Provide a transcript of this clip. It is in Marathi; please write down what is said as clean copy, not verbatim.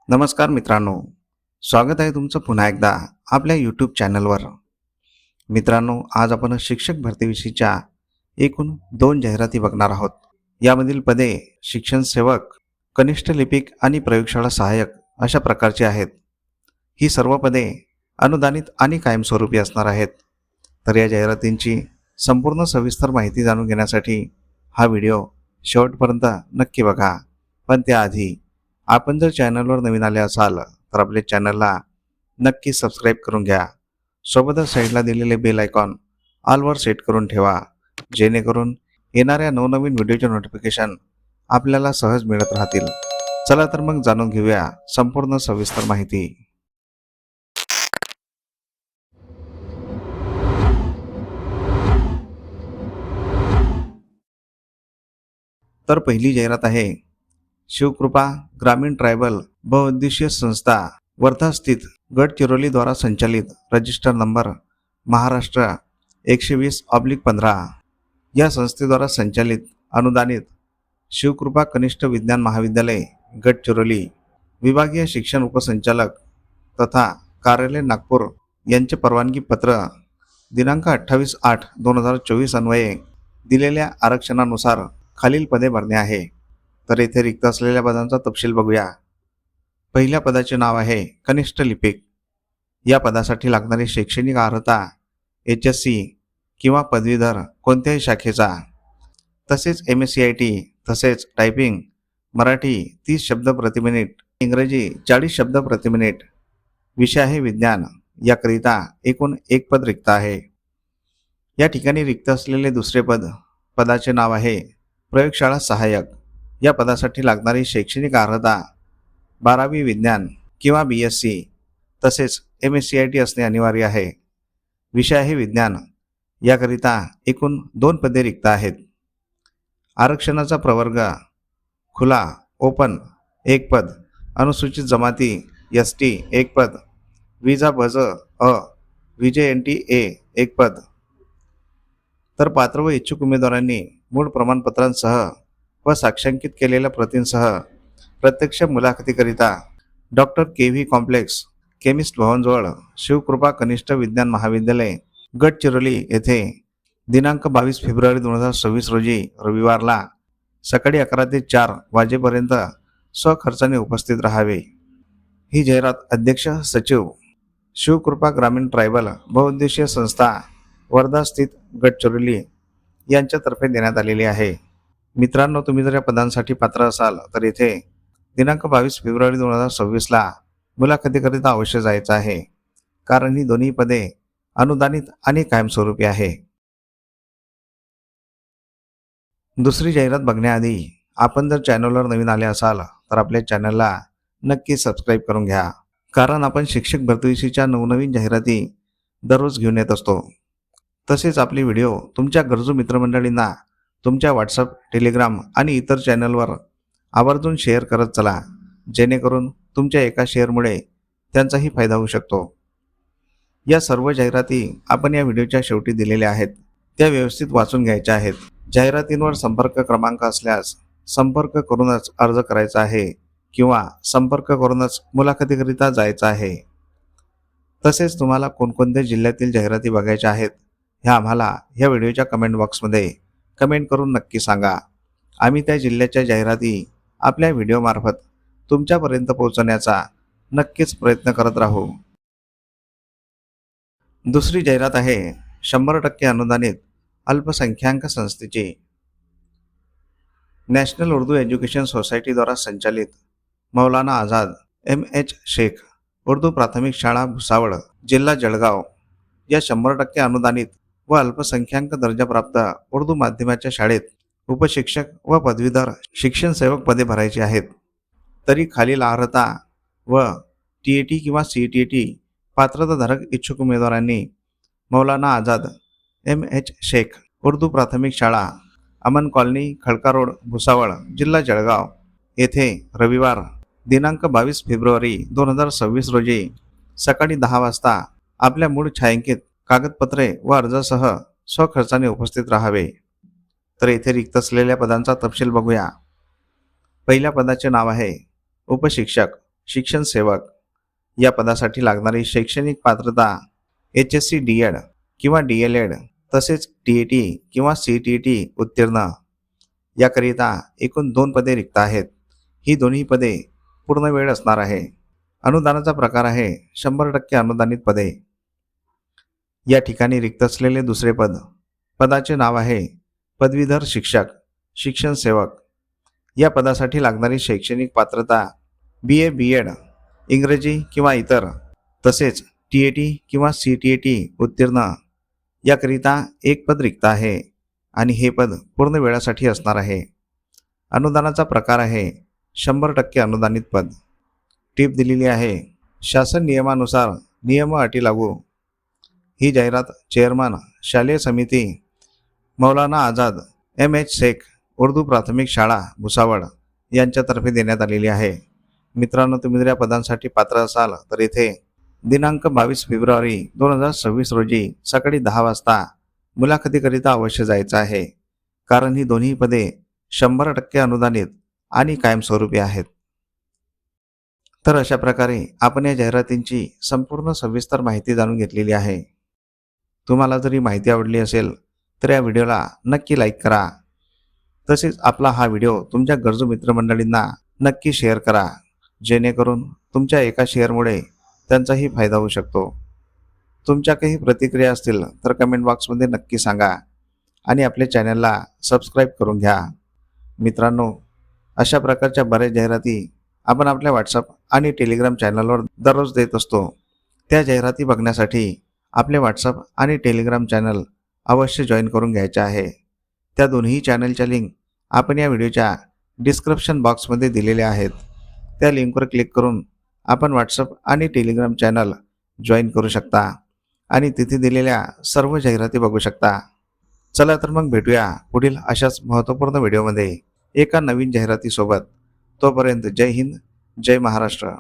नमस्कार मित्रांनो, स्वागत आहे तुमचं पुन्हा एकदा आपल्या यूट्यूब चॅनलवर. मित्रांनो, आज आपण शिक्षक भरतीविषयीच्या एकूण 2 जाहिराती बघणार आहोत. यामधील पदे शिक्षण सेवक, कनिष्ठ लिपिक आणि प्रयोगशाळा सहाय्यक अशा प्रकारची आहेत. ही सर्व पदे अनुदानित आणि कायमस्वरूपी असणार आहेत. तर या जाहिरातींची संपूर्ण सविस्तर माहिती जाणून घेण्यासाठी हा व्हिडिओ शेवटपर्यंत नक्की बघा. पण त्याआधी आपण जर चॅनलवर नवीन आले असाल तर आपल्या चॅनलला नक्की सबस्क्राईब करून घ्या. सोबतच साईडला दिलेले बेल आयकॉन ऑलवर सेट करून ठेवा, जेणेकरून येणाऱ्या नवनवीन व्हिडिओचे नोटिफिकेशन आपल्याला सहज मिळत राहतील. चला तर मग जाणून घेऊया संपूर्ण सविस्तर माहिती. तर पहिली जाहिरात आहे शिवकृपा ग्रामीण ट्रायबल बहुउद्देशीय संस्था वर्धा स्थित गडचिरोली द्वारा संचालित रजिस्टर नंबर महाराष्ट्र 120/15 या संस्थेद्वारा संचालित अनुदानित शिवकृपा कनिष्ठ विज्ञान महाविद्यालय गडचिरोली विभागीय शिक्षण उपसंचालक तथा कार्यालय नागपूर यांचे परवानगी पत्र दिनांक 28/8/2024 अन्वये दिलेल्या आरक्षणानुसार खालील पदे भरणे आहे. तर येथे रिक्त असलेल्या पदांचा तपशील बघूया. पहिल्या पदाचे नाव आहे कनिष्ठ लिपिक. या पदासाठी लागणारी शैक्षणिक अर्हता HSC किंवा पदवीधर कोणत्याही शाखेचा, तसेच MSCIT, तसेच टायपिंग मराठी 30 शब्द प्रति मिनिट, इंग्रजी 40 शब्द प्रति मिनिट. विषय आहे विज्ञान. याकरिता एकूण 1 पद रिक्त आहे. या ठिकाणी रिक्त असलेले दुसरे पदाचे नाव आहे प्रयोगशाळा सहाय्यक. या पदासाठी लागणारी शैक्षणिक अर्हता 12वी विज्ञान किंवा BSc, तसेच MSCIT असणे अनिवार्य आहे. विषय आहे विज्ञान. याकरिता एकूण 2 पदे रिक्त आहेत. आरक्षणाचा प्रवर्ग खुला ओपन 1 पद, अनुसूचित जमाती ST 1 पद, विजा भज अ, VJNT A 1 पद. तर पात्र व इच्छुक उमेदवारांनी मूळ प्रमाणपत्रांसह व साक्षांकित केलेल्या प्रतींसह प्रत्यक्ष मुलाखतीकरिता डॉक्टर KV कॉम्प्लेक्स केमिस्ट भवनजवळ शिवकृपा कनिष्ठ विज्ञान महाविद्यालय गडचिरोली येथे दिनांक 22 फेब्रुवारी 2026 रोजी रविवारला सकाळी 11 ते 4 वाजेपर्यंत स्वखर्चाने उपस्थित राहावे. ही जाहिरात अध्यक्ष सचिव शिवकृपा ग्रामीण ट्रायबल बहुउद्देशीय संस्था वर्धा स्थित गडचिरोली यांच्यातर्फे देण्यात आलेली आहे. मित्रांनो, तुम्ही जर या पदांसाठी पात्र असाल तर येथे दिनांक 22 फेब्रुवारी 2026 मुलाखतीकरिता अवश्य जायचं आहे, कारण ही दोन्ही पदे अनुदानित आणि कायमस्वरूपी आहे. दुसरी जाहिरात बघण्याआधी आपण जर चॅनलवर नवीन आले असाल तर आपल्या चॅनलला नक्की सबस्क्राईब करून घ्या, कारण आपण शिक्षक भरतीविषयीच्या नवनवीन जाहिराती दररोज घेऊन येत असतो. तसेच आपले व्हिडिओ तुमच्या गरजू मित्रमंडळींना तुमच्या WhatsApp, टेलिग्राम आणि इतर चॅनलवर आवर्जून शेअर करत चला, जेणेकरून तुमच्या एका शेअरमुळे त्यांचाही फायदा होऊ शकतो. या सर्व जाहिराती आपण या व्हिडिओच्या शेवटी दिलेल्या आहेत, त्या व्यवस्थित वाचून घ्यायच्या आहेत. जाहिरातींवर संपर्क क्रमांक असल्यास संपर्क करूनच अर्ज करायचा आहे किंवा संपर्क करूनच मुलाखतीकरिता जायचं आहे. तसेच तुम्हाला कोणकोणत्या जिल्ह्यातील जाहिराती बघायच्या आहेत ह्या आम्हाला या व्हिडिओच्या कमेंट बॉक्समध्ये कमेंट करून नक्की सांगा. आम्ही त्या जिल्ह्याच्या जाहिराती आपल्या व्हिडिओमार्फत तुमच्यापर्यंत पोहोचवण्याचा नक्कीच प्रयत्न करत राहू. दुसरी जाहिरात आहे 100% अनुदानित अल्पसंख्याक संस्थेची. नॅशनल उर्दू एज्युकेशन सोसायटीद्वारा संचालित मौलाना आझाद MH शेख उर्दू प्राथमिक शाळा भुसावळ, जिल्हा जळगाव या 100% अनुदानित व अल्पसंख्याक दर्जाप्राप्त उर्दू माध्यमाच्या शाळेत उपशिक्षक व पदवीधर शिक्षण सेवक पदे भरायची आहेत. तरी खालील अर्हता व TET किंवा CTET पात्रताधारक इच्छुक उमेदवारांनी मौलाना आझाद MH शेख उर्दू प्राथमिक शाळा, अमन कॉलनी, खडका रोड, भुसावळ, जिल्हा जळगाव येथे रविवार दिनांक 22 फेब्रुवारी 2026 रोजी सकाळी 10 वाजता आपल्या मूळ छायांकित कागदपत्रे व अर्जासह स्वखर्चाने उपस्थित राहावे. तर येथे रिक्त असलेल्या पदांचा तपशील बघूया. पहिल्या पदाचे नाव आहे उपशिक्षक. शिक्षण सेवक या पदासाठी लागणारी शैक्षणिक पात्रता HSC DED किंवा DLED तसेच TET किंवा CTET उत्तीर्ण याकरिता एकूण 2 पदे रिक्त आहेत. ही दोन्ही पदे पूर्ण वेळ असणार आहे. अनुदानाचा प्रकार आहे 100% अनुदानित पदे. या ठिकाणी रिक्त असलेले दुसरे पद, पदाचे नाव आहे पदवीधर शिक्षक शिक्षण सेवक. या पदासाठी लागणारी शैक्षणिक पात्रता BA BEd इंग्रजी किंवा इतर तसेच TET किंवा CTET उत्तीर्ण याकरिता एक पद रिक्त आहे आणि हे पद पूर्ण वेळासाठी असणार आहे. अनुदानाचा प्रकार आहे 100% अनुदानित पद. टीप दिलेली आहे शासन नियमानुसार नियम अटी लागू. ही जाहिरात चेअरमन शालेय समिती मौलाना आझाद MH शेख उर्दू प्राथमिक शाळा भुसावळ यांच्यातर्फे देण्यात आलेली आहे. मित्रांनो, तुम्ही जर या पदांसाठी पात्र असाल तर इथे दिनांक 22 फेब्रुवारी 2026 रोजी सकाळी 10 वाजता मुलाखतीकरिता अवश्य जायचं आहे, कारण ही दोन्ही पदे 100% अनुदानित आणि कायमस्वरूपी आहेत. तर अशा प्रकारे आपण या जाहिरातींची संपूर्ण सविस्तर माहिती जाणून घेतलेली आहे. तुम्हाला जर ही माहिती आवडली असेल तर या व्हिडिओला नक्की लाईक करा. तसेच आपला हा व्हिडिओ तुमच्या गरजू मित्रमंडळींना नक्की शेअर करा, जेणेकरून तुमच्या एका शेअरमुळे त्यांचाही फायदा होऊ शकतो. तुमच्या काही प्रतिक्रिया असतील तर कमेंट बॉक्समध्ये नक्की सांगा आणि आपल्या चॅनलला सबस्क्राईब करून घ्या. मित्रांनो, अशा प्रकारच्या बऱ्याच जाहिराती आपण आपल्या व्हॉट्सअप आणि टेलिग्राम चॅनलवर दररोज देत असतो. त्या जाहिराती बघण्यासाठी आपले व्हॉट्सअप आणि टेलिग्राम चॅनल अवश्य जॉईन करून घ्यायचे आहे. त्या दोन्ही चॅनलच्या लिंक आपण या व्हिडिओच्या डिस्क्रिप्शन बॉक्समध्ये दिलेल्या आहेत. त्या लिंकवर क्लिक करून आपण व्हॉट्सअप आणि टेलिग्राम चॅनल जॉईन करू शकता आणि तिथे दिलेल्या सर्व जाहिराती बघू शकता. चला तर मग भेटूया पुढील अशाच महत्त्वपूर्ण व्हिडिओमध्ये एका नवीन जाहिरातीसोबत. तोपर्यंत जय हिंद, जय महाराष्ट्र.